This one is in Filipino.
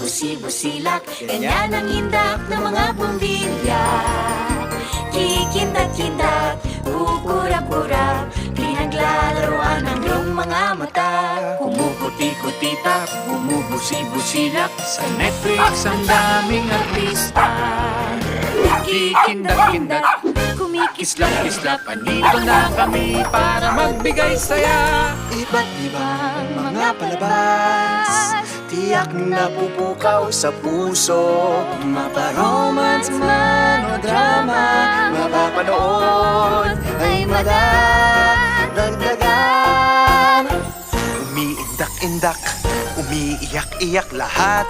bumubusi-busilak. Ganyan ang indak ng mga bumbilya. Kikindat-kindat, kukurap-kurap, pinaglalaroan ng iyong mga mata. Kumukuti-kutita, bumubusi-busilak. Sa Netflix ang daming artista. Kikindat-kindat, kumikislap-kislap. Andito na kami para magbigay saya. Iba't ibang mga palabas, tiyak na pupukaw sa puso. Mapa-romance man o drama, mapapanood ay madadagdagan. Umiindak-indak, umiiyak-iyak lahat.